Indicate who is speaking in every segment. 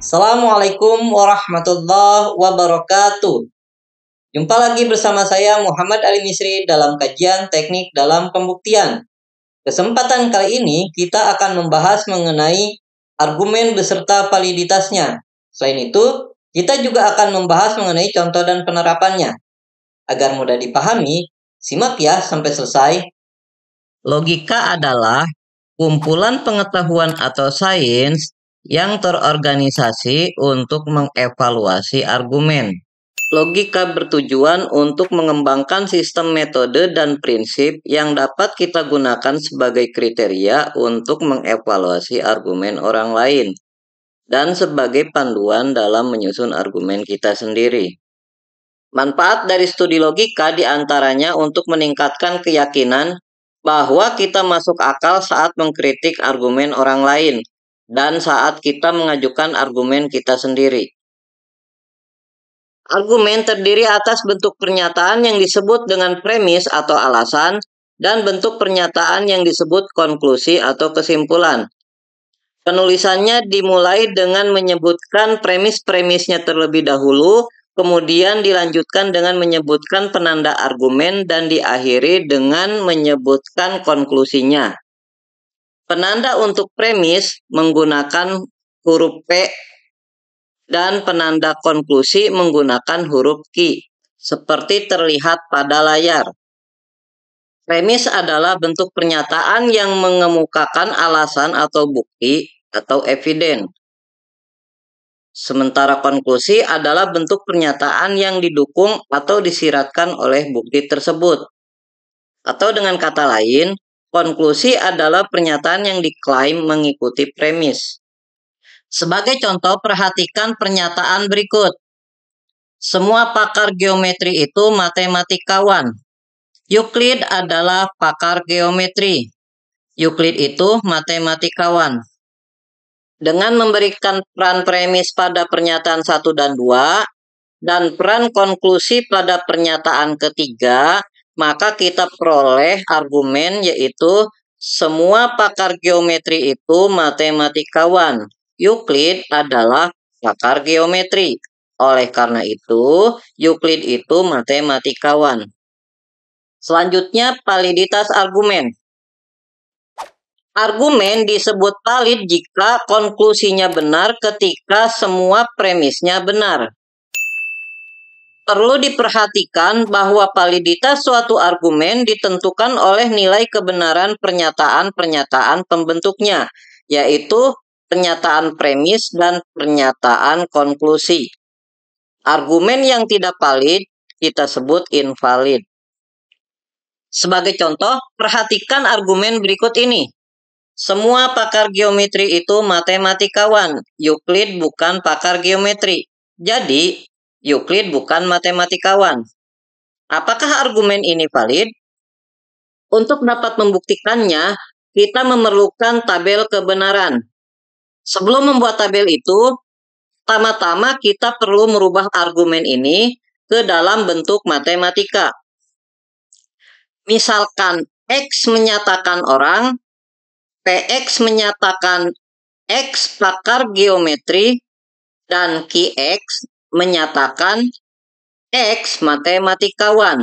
Speaker 1: Assalamualaikum warahmatullahi wabarakatuh. Jumpa lagi bersama saya Muhammad Ali Misri dalam kajian teknik dalam pembuktian. Kesempatan kali ini kita akan membahas mengenai argumen beserta validitasnya. Selain itu, kita juga akan membahas mengenai contoh dan penerapannya. Agar mudah dipahami, simak ya sampai selesai. Logika adalah kumpulan pengetahuan atau sains yang terorganisasi untuk mengevaluasi argumen. Logika bertujuan untuk mengembangkan sistem metode dan prinsip yang dapat kita gunakan sebagai kriteria untuk mengevaluasi argumen orang lain dan sebagai panduan dalam menyusun argumen kita sendiri. Manfaat dari studi logika diantaranya untuk meningkatkan keyakinan bahwa kita masuk akal saat mengkritik argumen orang lain dan saat kita mengajukan argumen kita sendiri. Argumen terdiri atas bentuk pernyataan yang disebut dengan premis atau alasan dan bentuk pernyataan yang disebut konklusi atau kesimpulan. Penulisannya dimulai dengan menyebutkan premis-premisnya terlebih dahulu, kemudian dilanjutkan dengan menyebutkan penanda argumen dan diakhiri dengan menyebutkan konklusinya. Penanda untuk premis menggunakan huruf P dan penanda konklusi menggunakan huruf Q, seperti terlihat pada layar. Premis adalah bentuk pernyataan yang mengemukakan alasan atau bukti atau eviden. Sementara konklusi adalah bentuk pernyataan yang didukung atau disiratkan oleh bukti tersebut. Atau dengan kata lain, konklusi adalah pernyataan yang diklaim mengikuti premis. Sebagai contoh, perhatikan pernyataan berikut. Semua pakar geometri itu matematikawan. Euclid adalah pakar geometri. Euclid itu matematikawan. Dengan memberikan peran premis pada pernyataan 1 dan 2, dan peran konklusi pada pernyataan ketiga, maka kita peroleh argumen yaitu semua pakar geometri itu matematikawan. Euclid adalah pakar geometri. Oleh karena itu, Euclid itu matematikawan. Selanjutnya, validitas argumen. Argumen disebut valid jika konklusinya benar ketika semua premisnya benar. Perlu diperhatikan bahwa validitas suatu argumen ditentukan oleh nilai kebenaran pernyataan-pernyataan pembentuknya, yaitu pernyataan premis dan pernyataan konklusi. Argumen yang tidak valid kita sebut invalid. Sebagai contoh, perhatikan argumen berikut ini. Semua pakar geometri itu matematikawan. Euclid bukan pakar geometri. Jadi, Euclid bukan matematikawan. Apakah argumen ini valid? Untuk dapat membuktikannya, kita memerlukan tabel kebenaran. Sebelum membuat tabel itu, pertama-tama kita perlu merubah argumen ini ke dalam bentuk matematika. Misalkan X menyatakan orang, PX menyatakan X pakar geometri, dan QX menyatakan X matematikawan.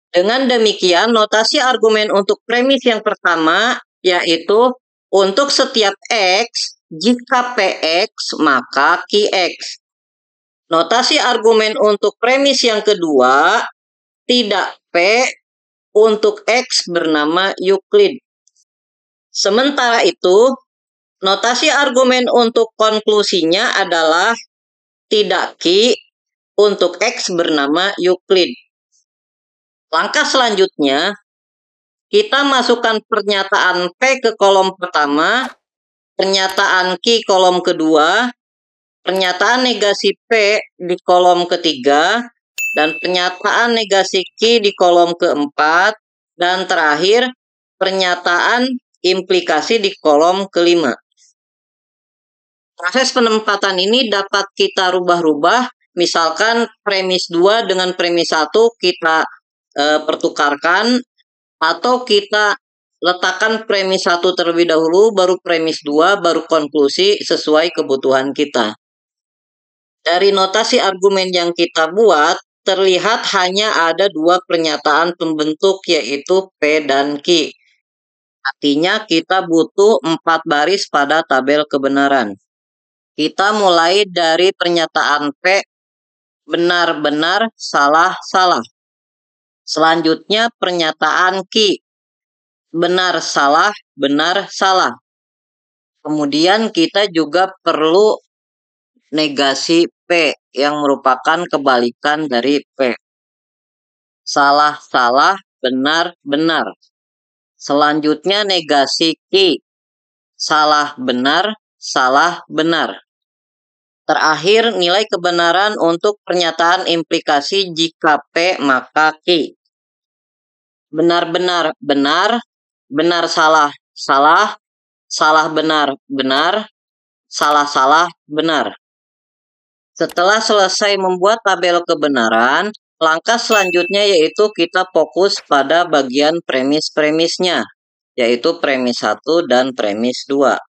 Speaker 1: Dengan demikian, notasi argumen untuk premis yang pertama yaitu untuk setiap X, jika PX maka QX. Notasi argumen untuk premis yang kedua, tidak P, untuk X bernama Euclid. Sementara itu, notasi argumen untuk konklusinya adalah tidak Q, untuk X bernama Euclid. Langkah selanjutnya, kita masukkan pernyataan P ke kolom pertama, pernyataan Q kolom kedua, pernyataan negasi P di kolom ketiga, dan pernyataan negasi Q di kolom keempat, dan terakhir pernyataan implikasi di kolom kelima. Proses penempatan ini dapat kita rubah-rubah, misalkan premis 2 dengan premis 1 kita pertukarkan, atau kita letakkan premis 1 terlebih dahulu, baru premis 2, baru konklusi sesuai kebutuhan kita. Dari notasi argumen yang kita buat, terlihat hanya ada 2 pernyataan pembentuk, yaitu P dan Q. Artinya kita butuh 4 baris pada tabel kebenaran. Kita mulai dari pernyataan P, benar-benar, salah-salah. Selanjutnya pernyataan Q, benar-salah, benar-salah. Kemudian kita juga perlu negasi P yang merupakan kebalikan dari P. Salah-salah, benar-benar. Selanjutnya negasi Q, salah-benar, salah-benar. Terakhir, nilai kebenaran untuk pernyataan implikasi jika P maka Q. Benar-benar, benar, benar-salah, salah, salah-benar, benar, salah-salah, benar. Setelah selesai membuat tabel kebenaran, langkah selanjutnya yaitu kita fokus pada bagian premis-premisnya, yaitu premis 1 dan premis 2.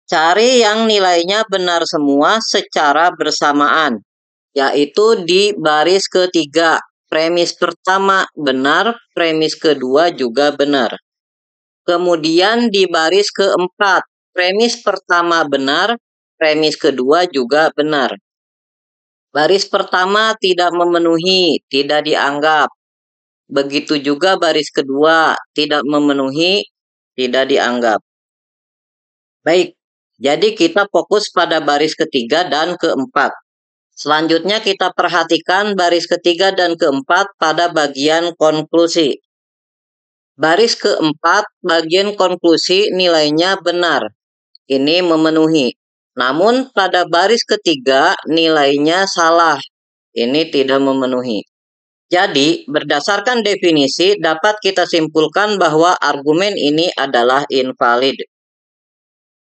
Speaker 1: Cari yang nilainya benar semua secara bersamaan, yaitu di baris ketiga. Premis pertama benar, premis kedua juga benar. Kemudian di baris keempat, premis pertama benar, premis kedua juga benar. Baris pertama tidak memenuhi, tidak dianggap. Begitu juga baris kedua, tidak memenuhi, tidak dianggap. Baik, jadi kita fokus pada baris ketiga dan keempat. Selanjutnya kita perhatikan baris ketiga dan keempat pada bagian konklusi. Baris keempat, bagian konklusi nilainya benar. Ini memenuhi. Namun pada baris ketiga nilainya salah. Ini tidak memenuhi. Jadi, berdasarkan definisi dapat kita simpulkan bahwa argumen ini adalah invalid.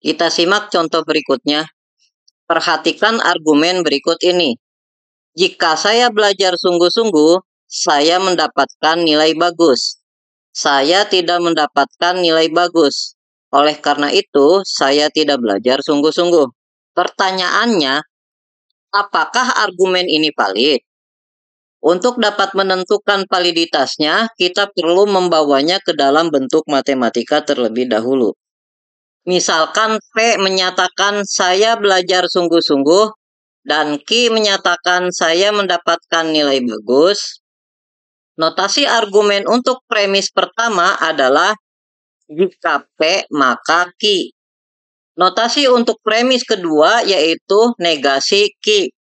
Speaker 1: Kita simak contoh berikutnya. Perhatikan argumen berikut ini. Jika saya belajar sungguh-sungguh, saya mendapatkan nilai bagus. Saya tidak mendapatkan nilai bagus. Oleh karena itu, saya tidak belajar sungguh-sungguh. Pertanyaannya, apakah argumen ini valid? Untuk dapat menentukan validitasnya, kita perlu membawanya ke dalam bentuk matematika terlebih dahulu. Misalkan P menyatakan saya belajar sungguh-sungguh, dan Q menyatakan saya mendapatkan nilai bagus. Notasi argumen untuk premis pertama adalah jika P maka Q. Notasi untuk premis kedua yaitu negasi Q.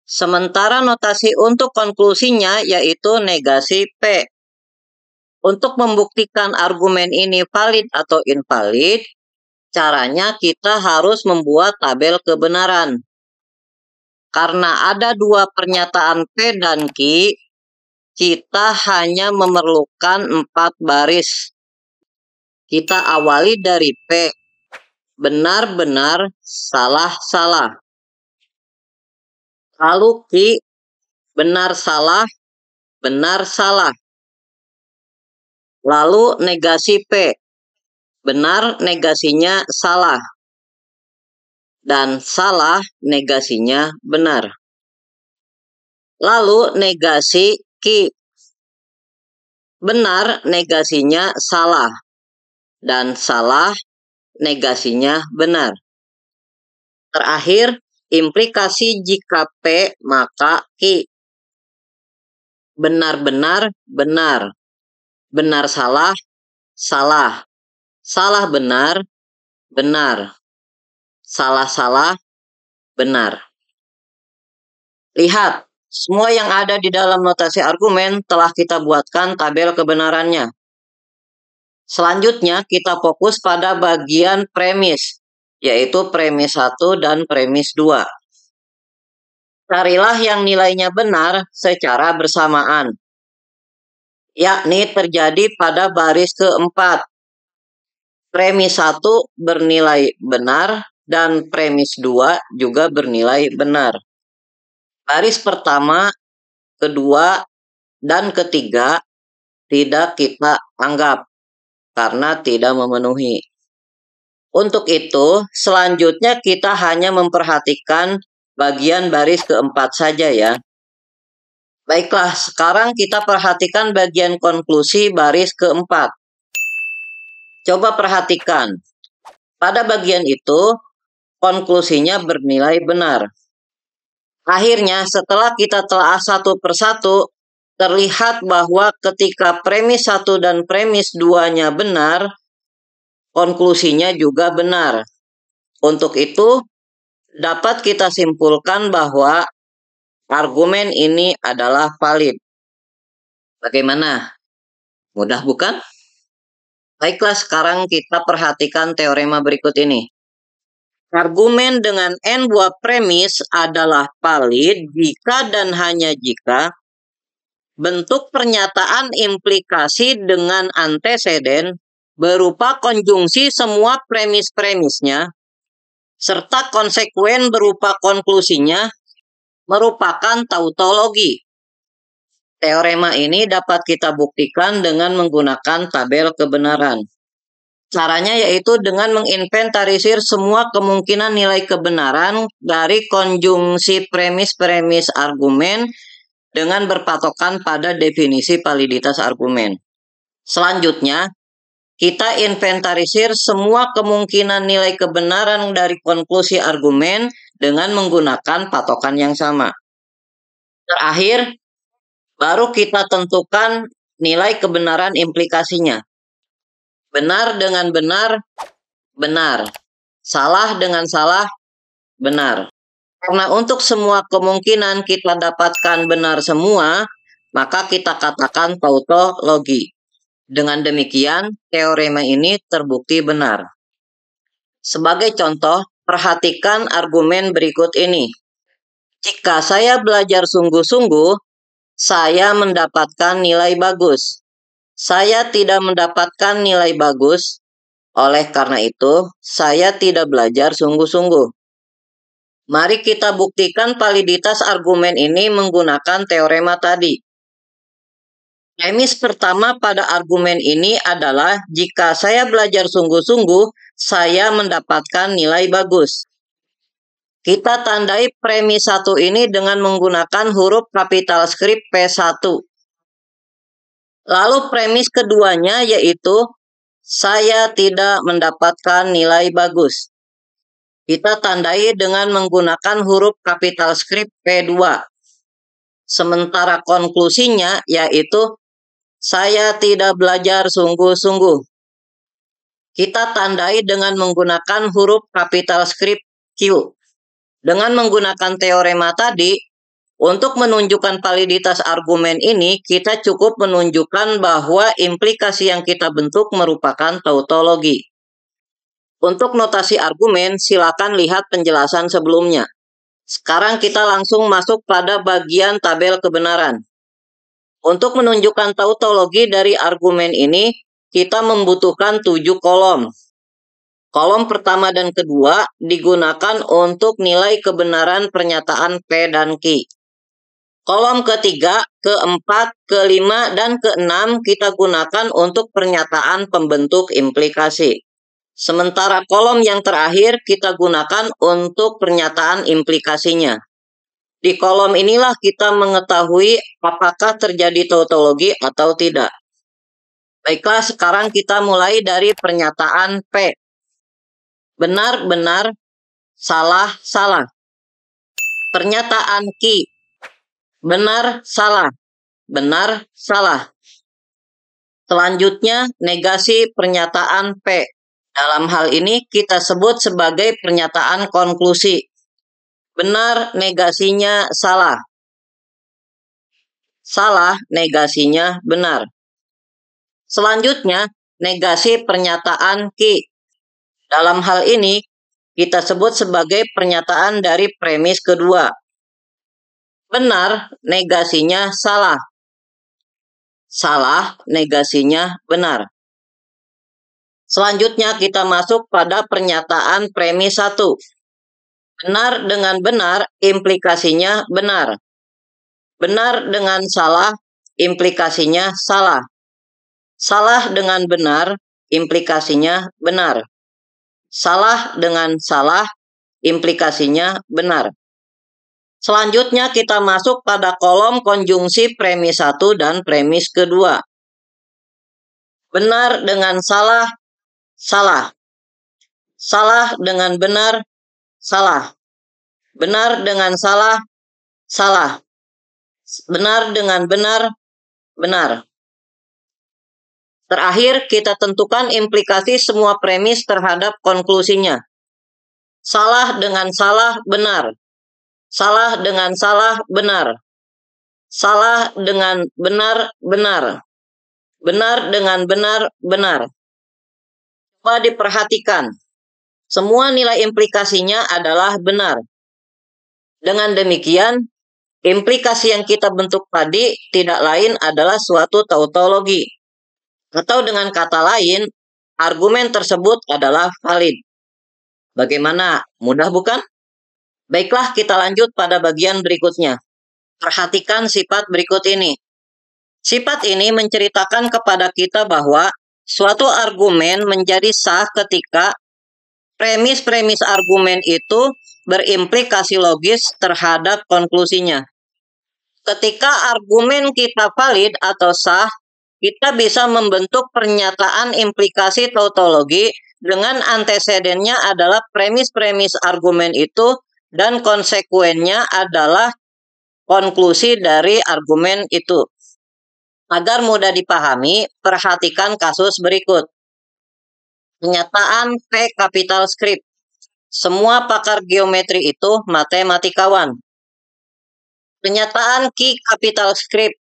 Speaker 1: Sementara notasi untuk konklusinya yaitu negasi P. Untuk membuktikan argumen ini valid atau invalid, caranya kita harus membuat tabel kebenaran. Karena ada 2 pernyataan P dan Q, kita hanya memerlukan 4 baris. Kita awali dari P, benar-benar, salah-salah. Lalu Q, benar-salah, benar-salah. Lalu negasi P, benar negasinya salah. Dan salah negasinya benar. Lalu negasi Q, benar negasinya salah. Dan salah negasinya benar. Terakhir, implikasi jika P maka Q. Benar-benar, benar. Benar salah, salah. Salah benar, benar. Salah-salah, benar. Lihat, semua yang ada di dalam notasi argumen telah kita buatkan tabel kebenarannya. Selanjutnya kita fokus pada bagian premis, yaitu premis 1 dan premis 2. Carilah yang nilainya benar secara bersamaan, yakni terjadi pada baris keempat. Premis 1 bernilai benar dan premis 2 juga bernilai benar. Baris pertama, kedua, dan ketiga tidak kita anggap. karena tidak memenuhi. Untuk itu, selanjutnya kita hanya memperhatikan bagian baris keempat saja ya. Baiklah, sekarang kita perhatikan bagian konklusi baris keempat. Coba perhatikan. Pada bagian itu, konklusinya bernilai benar. Akhirnya, setelah kita telah satu persatu, terlihat bahwa ketika premis 1 dan premis 2-nya benar, konklusinya juga benar. Untuk itu, dapat kita simpulkan bahwa argumen ini adalah valid. Bagaimana? Mudah bukan? Baiklah, sekarang kita perhatikan teorema berikut ini. Argumen dengan n buah premis adalah valid jika dan hanya jika bentuk pernyataan implikasi dengan anteseden berupa konjungsi semua premis-premisnya serta konsekuen berupa konklusinya merupakan tautologi. Teorema ini dapat kita buktikan dengan menggunakan tabel kebenaran. Caranya yaitu dengan menginventarisir semua kemungkinan nilai kebenaran dari konjungsi premis-premis argumen dengan berpatokan pada definisi validitas argumen. Selanjutnya, kita inventarisir semua kemungkinan nilai kebenaran dari konklusi argumen dengan menggunakan patokan yang sama. Terakhir, baru kita tentukan nilai kebenaran implikasinya. Benar dengan benar, benar. Salah dengan salah, benar. Karena untuk semua kemungkinan kita dapatkan benar semua, maka kita katakan tautologi. Dengan demikian, teorema ini terbukti benar. Sebagai contoh, perhatikan argumen berikut ini. Jika saya belajar sungguh-sungguh, saya mendapatkan nilai bagus. Saya tidak mendapatkan nilai bagus, oleh karena itu, saya tidak belajar sungguh-sungguh. Mari kita buktikan validitas argumen ini menggunakan teorema tadi. Premis pertama pada argumen ini adalah jika saya belajar sungguh-sungguh, saya mendapatkan nilai bagus. Kita tandai premis 1 ini dengan menggunakan huruf kapital skrip P1. Lalu premis keduanya yaitu saya tidak mendapatkan nilai bagus. Kita tandai dengan menggunakan huruf kapital skrip P2. Sementara konklusinya yaitu saya tidak belajar sungguh-sungguh. Kita tandai dengan menggunakan huruf kapital skrip Q. Dengan menggunakan teorema tadi, untuk menunjukkan validitas argumen ini, kita cukup menunjukkan bahwa implikasi yang kita bentuk merupakan tautologi. Untuk notasi argumen, silakan lihat penjelasan sebelumnya. Sekarang kita langsung masuk pada bagian tabel kebenaran. Untuk menunjukkan tautologi dari argumen ini, kita membutuhkan 7 kolom. Kolom pertama dan kedua digunakan untuk nilai kebenaran pernyataan P dan Q. Kolom ketiga, keempat, kelima, dan keenam kita gunakan untuk pernyataan pembentuk implikasi. Sementara kolom yang terakhir kita gunakan untuk pernyataan implikasinya. Di kolom inilah kita mengetahui apakah terjadi tautologi atau tidak. Baiklah, sekarang kita mulai dari pernyataan P. Benar, benar, salah, salah. Pernyataan Q. Benar, salah. Benar, salah. Selanjutnya, negasi pernyataan P. Dalam hal ini kita sebut sebagai pernyataan konklusi. Benar, negasinya salah. Salah, negasinya benar. Selanjutnya, negasi pernyataan Q. Dalam hal ini, kita sebut sebagai pernyataan dari premis kedua. Benar, negasinya salah. Salah, negasinya benar. Selanjutnya kita masuk pada pernyataan premis 1. Benar dengan benar, implikasinya benar. Benar dengan salah, implikasinya salah. Salah dengan benar, implikasinya benar. Salah dengan salah, implikasinya benar. Selanjutnya kita masuk pada kolom konjungsi premis 1 dan premis kedua. Benar dengan salah, salah. Salah dengan benar, salah. Benar dengan salah, salah. Benar dengan benar, benar. Terakhir, kita tentukan implikasi semua premis terhadap konklusinya. Salah dengan salah, benar. Salah dengan salah, benar. Salah dengan benar, benar. Benar dengan benar, benar. Coba diperhatikan. Semua nilai implikasinya adalah benar. Dengan demikian, implikasi yang kita bentuk tadi tidak lain adalah suatu tautologi. Atau dengan kata lain, argumen tersebut adalah valid. Bagaimana? Mudah bukan? Baiklah, kita lanjut pada bagian berikutnya. Perhatikan sifat berikut ini. Sifat ini menceritakan kepada kita bahwa suatu argumen menjadi sah ketika premis-premis argumen itu berimplikasi logis terhadap konklusinya. Ketika argumen kita valid atau sah, kita bisa membentuk pernyataan implikasi tautologi dengan antecedennya adalah premis-premis argumen itu dan konsekuennya adalah konklusi dari argumen itu. Agar mudah dipahami, perhatikan kasus berikut. Pernyataan P capital script. Semua pakar geometri itu matematikawan. Pernyataan Q capital script.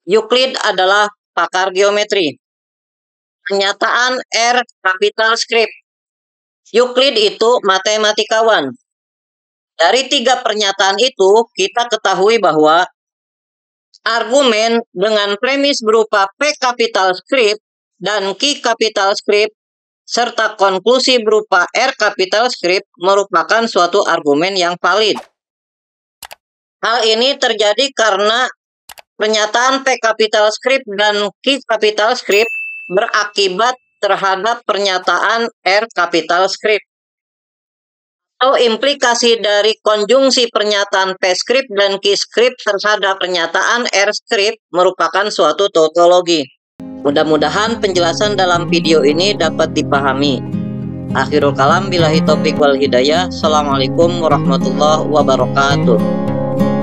Speaker 1: Euclid adalah pakar geometri. Pernyataan R capital script. Euclid itu matematikawan. Dari 3 pernyataan itu, kita ketahui bahwa argumen dengan premis berupa P capital script dan Q capital script serta konklusi berupa R capital script merupakan suatu argumen yang valid. Hal ini terjadi karena pernyataan P capital script dan Q capital script berakibat terhadap pernyataan R capital script. Atau implikasi dari konjungsi pernyataan P script dan Q script terhadap pernyataan R script merupakan suatu tautologi. Mudah-mudahan penjelasan dalam video ini dapat dipahami. Akhirul kalam, billahi taufiq wal hidayah. Assalamualaikum warahmatullahi wabarakatuh.